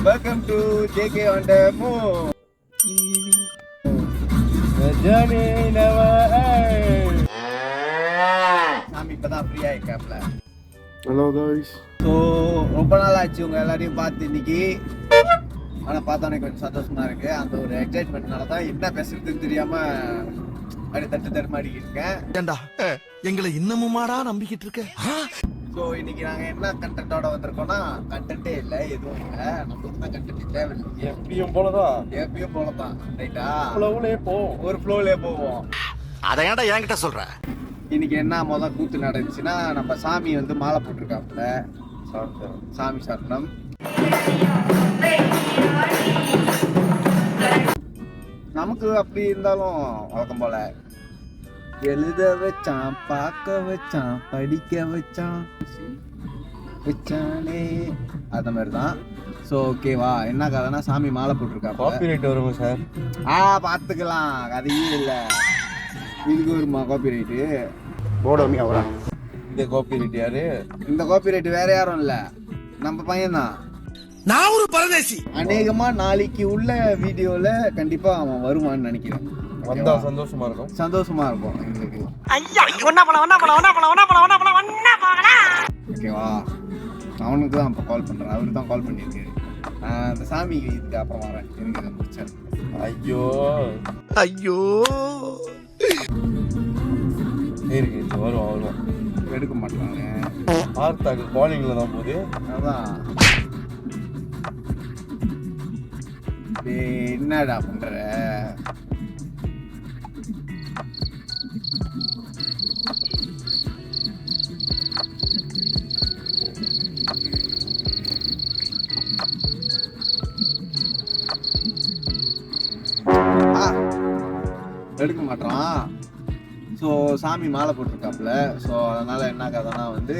Welcome to JK on the Moon. The journey never ends. சாமி இப்பதான் free ஆயிட்டாப்ல. Hello guys. So ரொம்ப நாள் ஆச்சு உங்க எல்லாரையும் பார்த்து இன்னைக்கு. ஆனால் பார்த்தோன்னே கொஞ்சம் சந்தோஷமா இருக்கு. அந்த ஒரு எக்ஸைட்மெண்ட்னால தான் என்ன பேசுறதுன்னு தெரியாம அப்படி தடுமாடிக்கிட்டு இருக்கேன். ஏண்டா எங்களை இன்னமுமாடா நம்பிக்கிட்டு இருக்க? ஸோ இன்னைக்கு நாங்கள் என்ன கண்டென்ட்டோட வந்திருக்கோம்னா, கண்டென்ட்டே இல்லை, எதுவும் இல்லை, நம்மளுக்கு தான் கண்டென்ட் தேவையில்லை. எப்பயும் போலதான். எப்பயும் போலதான், ரைட்டா? ஃப்ளோவிலே போவோம். ஒரு ஃப்ளோவிலே போவோம். அதை ஏன்டா என்கிட்ட சொல்ற? இன்னைக்கு என்ன முதல் கூத்து நடந்துச்சுன்னா, நம்ம சாமி வந்து மாலை போட்டிருக்காப்புல. சாமி சரணம். நமக்கு அப்படி இருந்தாலும் வழக்கம் போல எழுத வச்சான், பார்க்க வச்சான், படிக்க வச்சான், வச்சானே அந்த மாதிரி தான். ஸோ ஓகேவா, என்ன கதைனா சாமி மாலை போட்டிருக்காங்க. காப்பிரைட் வருங்க சார். பார்த்துக்கலாம், கதையே இல்லை. இதுக்கு வருமா காப்பிரைட்டு? போடோமி அவரா இந்த காப்பிரைட் யாரு? இந்த காப்பிரைட் வேற யாரும் இல்லை, நம்ம பையன்தான். நான் ஒரு பரதேசி. அநேகமா நாளைக்கு உள்ள வீடியோல கண்டிப்பா அவன் வருவான்னு நினைக்கிறேன். வந்தா சந்தோஷமா இருக்கும். சந்தோஷமா இருக்கும் எங்களுக்கு. ஓகேவா, அவனுக்கு தான் அப்போ கால் பண்றேன். அவருக்கு தான் கால் பண்ணியிருக்காரு. அந்த சாமி இதுக்கு அப்புறம் வரேன், எனக்கு இதை முடிச்சேன். ஐயோ ஐயோ இருக்கு, இந்த வருவான் எடுக்க மாட்டாங்க. ஆர்த்தாக்கு காலிங்ல தான் போகுது. அதான் என்னடா பண்ற? எடுக்க மாட்டான். ஸோ சாமி மாலை போட்டிருக்காப்புல. ஸோ அதனால என்ன கதைனா வந்து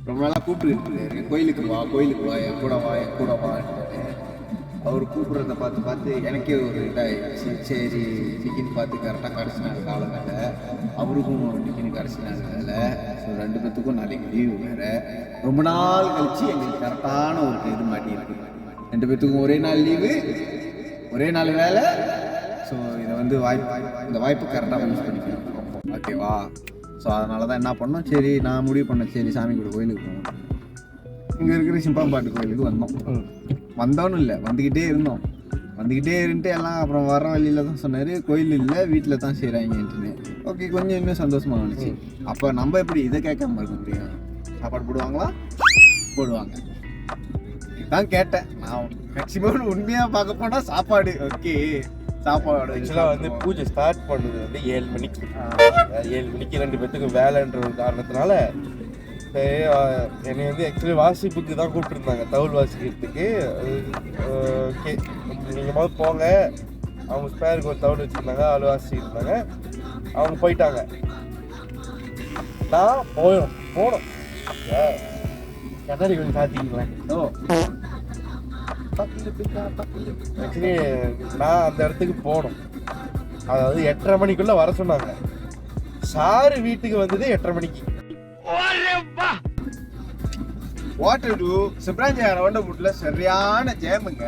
ரொம்ப நாளாக கூப்பிட்டு இருக்காரு, கோயிலுக்கு வா, கோயிலுக்கு வா, என் கூட வா, என் கூட வான்னு. அவர் கூப்பிட்றத பார்த்து எனக்கே ஒரு இதாகிடுச்சு. சரி, டிக்கின்னு பார்த்து கரெக்டாக கிடச்சினாரு காலங்கள்ல. அவருக்கும் டிக்கின்னு கிடச்சினாரு வேலை. ஸோ ரெண்டு பேத்துக்கும் நாளைக்கு லீவு வேறு. ரொம்ப நாள் கழிச்சு எங்களுக்கு கரெக்டான ஒரு இது மாட்டியிருக்கு. ரெண்டு பேத்துக்கும் ஒரே நாள் லீவு, ஒரே நாள் வேலை. ஸோ இதை வந்து இந்த வாய்ப்பு கரெக்டாக யூஸ் பண்ணிக்கணும். ஓகேவா? ஸோ அதனால தான் என்ன பண்ணோம், சரி நான் முடிவு பண்ணேன், சரி சாமி கூட கோயிலுக்கு போகணும். இங்கே இருக்கிற சிம்பாம்பாட்டு கோயிலுக்கு வந்தோம். வந்தோன்னு இல்லை, வந்துக்கிட்டே இருந்துட்டு எல்லாம் அப்புறம் வர வழியில் தான் சொன்னார், கோயில் இல்லை வீட்டில் தான் செய்கிறாங்கன்ட்டுன்னு. ஓகே, கொஞ்சம் இன்னும் சந்தோஷமாக இருந்துச்சு. அப்போ நம்ம எப்படி இதை கேட்காம இருக்க முடியும்? சாப்பாடு போடுவாங்களா? போடுவாங்க. இதுதான் கேட்டேன் நான். மேக்சிமம் உண்மையாக பார்க்க போனால் சாப்பாடு ஓகே. சாப்பாடு ஆக்சுவலாக வந்து பூஜை ஸ்டார்ட் பண்ணுறது வந்து 7 மணிக்கு. 7 மணிக்கு ரெண்டு பேத்துக்கும் வேலைன்ற ஒரு காரணத்தினால என்னை வந்து ஆக்சுவலி வாசிப்புக்கு தான் கூப்பிட்டுருந்தாங்க, தவுள் வாசிக்கிறதுக்கு. ஓகே, நீங்கள் முதல் போங்க. அவங்க ஸ்பேருக்கு ஒரு தவுள் வச்சுருந்தாங்க, ஆள் வாசிக்கிருந்தாங்க. அவங்க போயிட்டாங்க. நான் போனோம். கண்ணாடி கொஞ்சம் காத்திங்களேன். ஆக்சுவலி நான் அந்த இடத்துக்கு போனோம். அதாவது 8:30 மணிக்குள்ள வர சொன்னாங்க. சாரு வீட்டுக்கு வந்தது 8:30 மணிக்கு. சிப்ராஞ்சியாரோட சரியான ஜேமுங்க.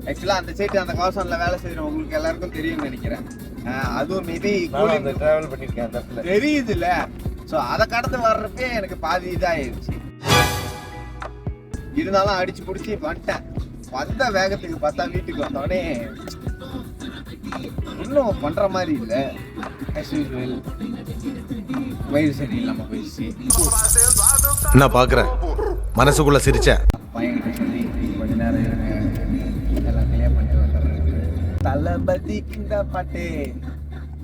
ஆக்சுவலா அந்த சைடு அந்த காசன்ல வேலை செய்யறவங்களுக்கு எல்லாருக்கும் தெரியும்னு நினைக்கிறேன். அதுவும் மேபி டிராவல் பண்ணிருக்கேன் அந்த இடத்துல, தெரியுது இல்ல. ஸோ அதை கடந்து வர்றப்பே எனக்கு பாதி இதாயிருச்சு. இருந்தாலும் அடிச்சு பிடிச்சி வந்துட்டேன். வந்த வேகத்துக்கு பார்த்தா வீட்டுக்கு வந்தோடனே இன்னும் பண்ற மாதிரி இல்லை. வயிறு சரி இல்லாம போயிடுச்சு. என்ன பாக்குறேன், மனசுக்குள்ள சிரிச்ச பையன்கிட்ட சொல்லி கொஞ்ச நேரம் இருங்க, எல்லாம் கிளியர் பண்ணிட்டு வந்துடுறேன். தளபதிக்கு இந்த பாட்டு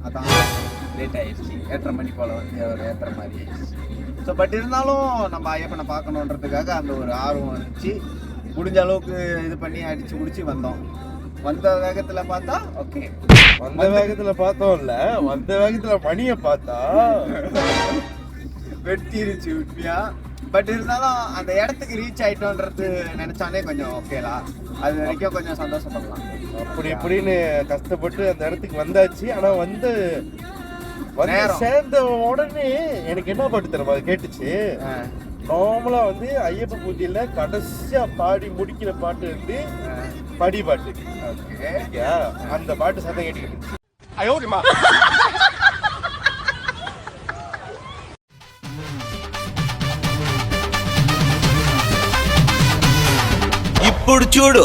அதான் லேட் ஆயிடுச்சு. 8:30 மணி போல வந்து அவர் ஏற்றுற மாதிரி ஆயிடுச்சு. ஸோ பட் இருந்தாலும் நம்ம ஐயப்பனை பார்க்கணுன்றதுக்காக அந்த ஒரு ஆர்வம் இருந்துச்சு. முடிஞ்ச அளவுக்கு இது பண்ணி அடிச்சு முடிச்சு வந்தோம். வந்த வேகத்துல பார்த்தா ஓகே, வந்த வேகத்துல பார்த்தோம் இல்ல, வந்த வேகத்துல மணியை பார்த்தா வெட்டிருச்சு உண்மையா. பட் இருந்தாலும் அந்த இடத்துக்கு ரீச் ஆயிட்டோன்றது நினைச்சானே கொஞ்சம் ஓகேலா. அது வரைக்கும் கொஞ்சம் சந்தோஷப்படலாம். அப்படி இப்படின்னு கஷ்டப்பட்டு அந்த இடத்துக்கு வந்தாச்சு. ஆனா வந்து சேர்ந்த உடனே எனக்கு என்ன பாட்டு தரமா கேட்டுச்சு, நார்மலா வந்து ஐயப்ப பூஜையில கடைசியா பாடி முடிக்கிற பாட்டு வந்து படி பாட்டு. ஓகே. ஓகே, அந்த பாட்டு சத்தம் கேட்டுக்கிட்டு ఇప్పుడు చూడు